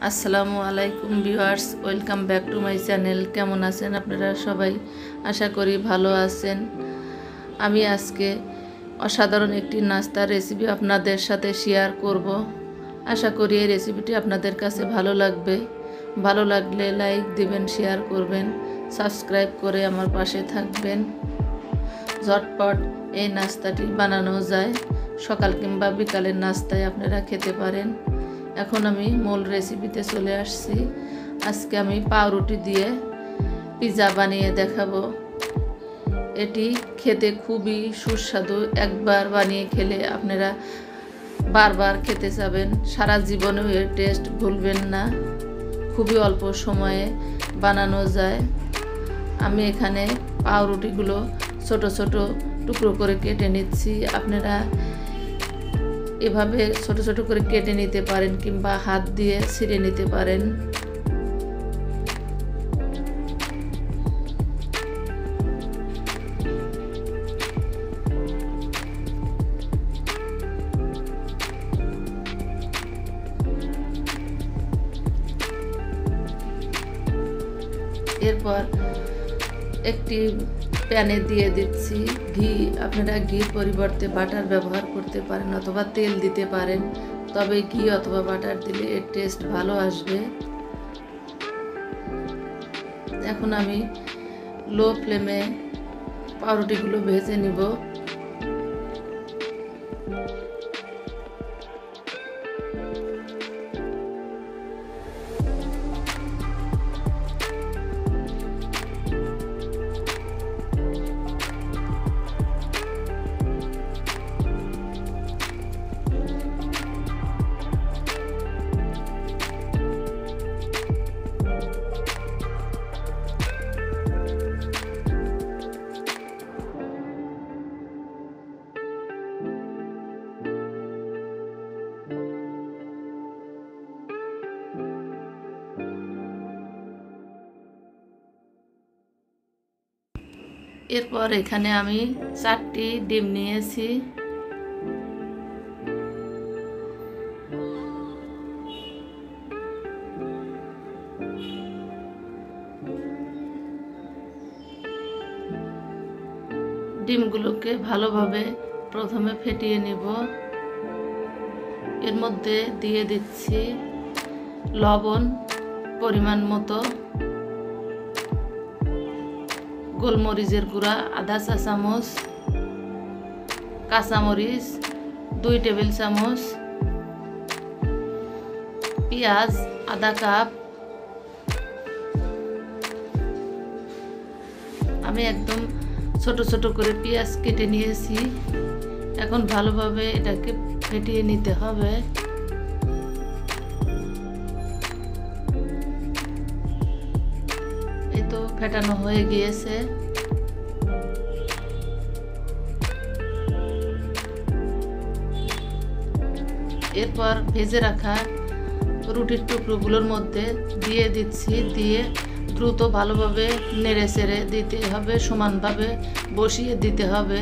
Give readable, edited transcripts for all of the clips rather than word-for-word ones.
আসসালামু আলাইকুম viewers, welcome back to my channel. কেমন আছেন আপনারা সবাই? আশা করি ভালো আছেন। আমি আজকে অসাধারণ একটি নাস্তার রেসিপি আপনাদের সাথে শেয়ার করব। আশা করি এই রেসিপিটি আপনাদের কাছে ভালো লাগবে। ভালো লাগলে লাইক দিবেন, শেয়ার করবেন, সাবস্ক্রাইব করে আমার পাশে থাকবেন। ঝটপট এই নাস্তাটি বানানো যায়, সকাল কিংবা বিকালের নাস্তায় আপনারা খেতে পারেন। এখন আমি মূল রেসিপিতে চলে আসছি। আজকে আমি পাউরুটি দিয়ে পিৎজা বানিয়ে দেখাবো। এটি খেতে খুবই সুস্বাদু। একবার বানিয়ে খেলে আপনারা বারবার খেতে চাবেন, সারা জীবনেও এর টেস্ট ভুলবেন না। খুবই অল্প সময়ে বানানো যায়। আমি এখানে পাউরুটিগুলো ছোট ছোট টুকরো করে কেটে নিচ্ছি। আপনারা এভাবে ছোট ছোট করে কেটে নিতে পারেন কিংবা হাত দিয়ে ছিঁড়ে নিতে পারেন। এরপর একটি প্যানে দিয়ে দিচ্ছি ঘি। আপনারা ঘির পরিবর্তে বাটার ব্যবহার করতে পারেন অথবা তেল দিতে পারেন, তবে ঘি অথবা বাটার দিলে এর টেস্ট ভালো আসবে। এখন আমি লো ফ্লেমে পাউরুটিগুলো ভেজে নিব। এরপর এখানে আমি 4টি ডিম নিয়েছি। ডিমগুলোকে ভালোভাবে প্রথমে ফেটিয়ে নেব। এর মধ্যে দিয়ে দিচ্ছি লবণ পরিমাণ মতো, গোলমরিচের গুঁড়া আধা চা চামচ, কাঁচামরিচ 2 টেবিল চামচ, পেঁয়াজ আধা কাপ। আমি একদম ছোট ছোট করে পেঁয়াজ কেটে নিয়েছি। এখন ভালোভাবে এটাকে ফেটিয়ে নিতে হবে। এই তো ফেটানো হয়ে গিয়েছে। এরপর ভেজে রাখা রুটির টুকরোগুলোর মধ্যে দিয়ে দিচ্ছি। দিয়ে দ্রুত ভালোভাবে নেড়ে চেড়ে দিতে হবে, সমানভাবে বসিয়ে দিতে হবে।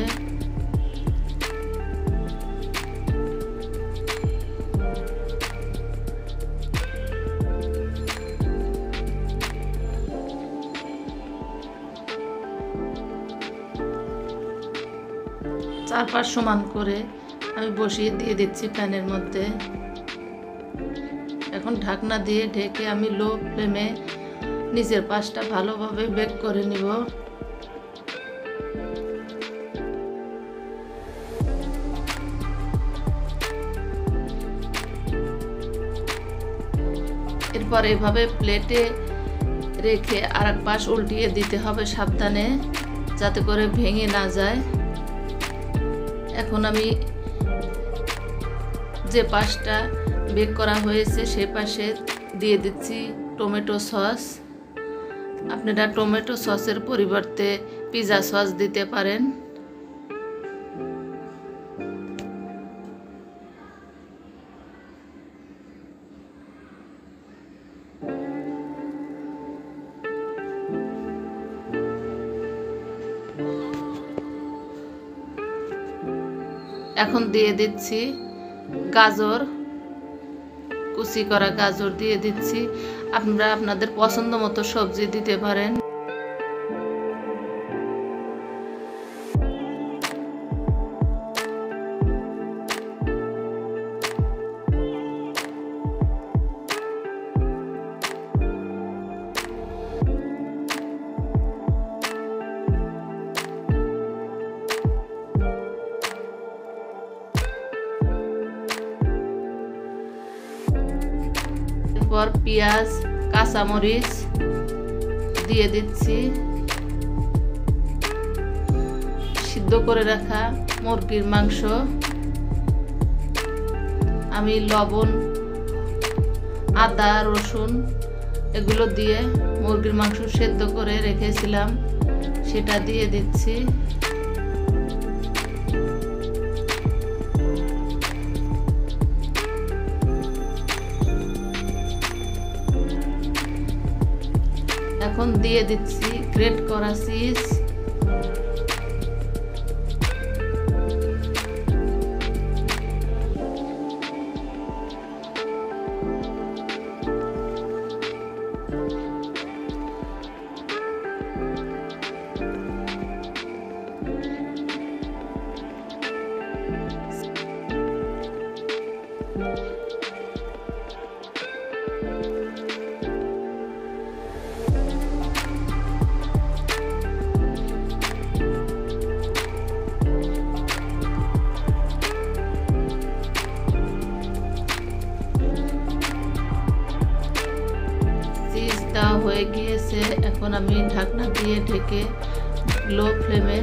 চারপাশ সমান করে আমি বসিয়ে দিয়ে দিচ্ছি প্যানের মধ্যে। এখন ঢাকনা দিয়ে ঢেকে আমি লো ফ্লেমে নিচের পাশটা ভালোভাবে বেক করে নিব। এরপর এভাবে প্লেটে রেখে আর এক পাশ উল্টিয়ে দিতে হবে সাবধানে, যাতে করে ভেঙে না যায়। এখন আমি যে পাশটা বেক করা হয়েছে সে পাশে দিয়ে দিচ্ছি টমেটো সস। আপনারা টমেটো সসের পরিবর্তে পিৎজা সস দিতে পারেন। এখন দিয়ে দিচ্ছি গাজর কুচি করা গাজর দিয়ে দিচ্ছি। আপনারা আপনাদের পছন্দ মতো সবজি দিতে পারেন। এরপর পেঁয়াজ, কাঁচামরিচ দিয়ে দিচ্ছি। সিদ্ধ করে রাখা মুরগির মাংস, আমি লবণ, আদা, রসুন এগুলো দিয়ে মুরগির মাংস সেদ্ধ করে রেখেছিলাম, সেটা দিয়ে দিচ্ছি। এখন দিয়ে দিচ্ছি গ্রেট করা চিজ। দেওয়া হয়ে গিয়েছে। এখন আমি ঢাকনা দিয়ে ঢেকে লো ফ্লেমে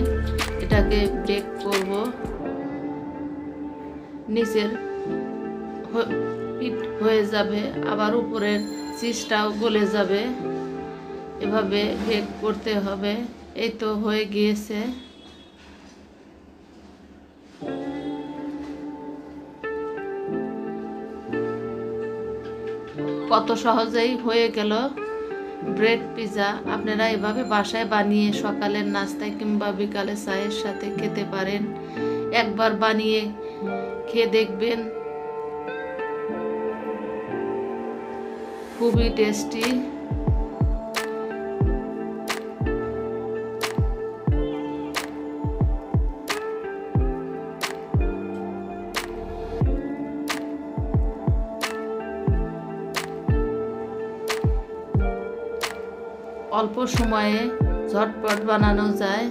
এটাকে বেক করব। নিচের পিঠ হয়ে যাবে, আবার উপরের চিজটাও গলে যাবে, এভাবে বেক করতে হবে। এই তো হয়ে গিয়েছে। কত সহজেই হয়ে গেল ব্রেড পিৎজা। আপনারা এভাবে বাসায় বানিয়ে সকালের নাস্তায় কিংবা বিকালে চায়ের সাথে খেতে পারেন। একবার বানিয়ে খেয়ে দেখবেন, খুবই টেস্টি। অল্প সময়ে ঝটপট বানানো যায়।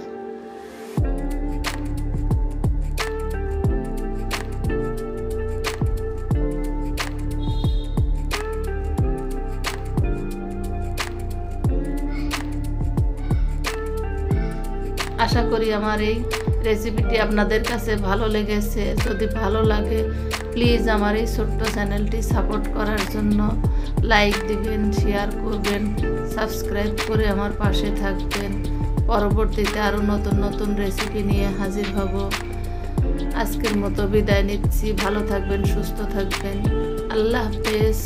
আশা করি আমার এই রেসিপিটি আপনাদের কাছে ভালো লেগেছে। যদি ভালো লাগে প্লিজ আমার এই ছোট্ট চ্যানেলটি সাপোর্ট করার জন্য লাইক দিবেন, শেয়ার করবেন, সাবস্ক্রাইব করে আমার পাশে থাকবেন। পরবর্তীতে আরও নতুন নতুন রেসিপি নিয়ে হাজির হব। আজকের মতো বিদায় নিচ্ছি। ভালো থাকবেন, সুস্থ থাকবেন। আল্লাহ হাফেজ।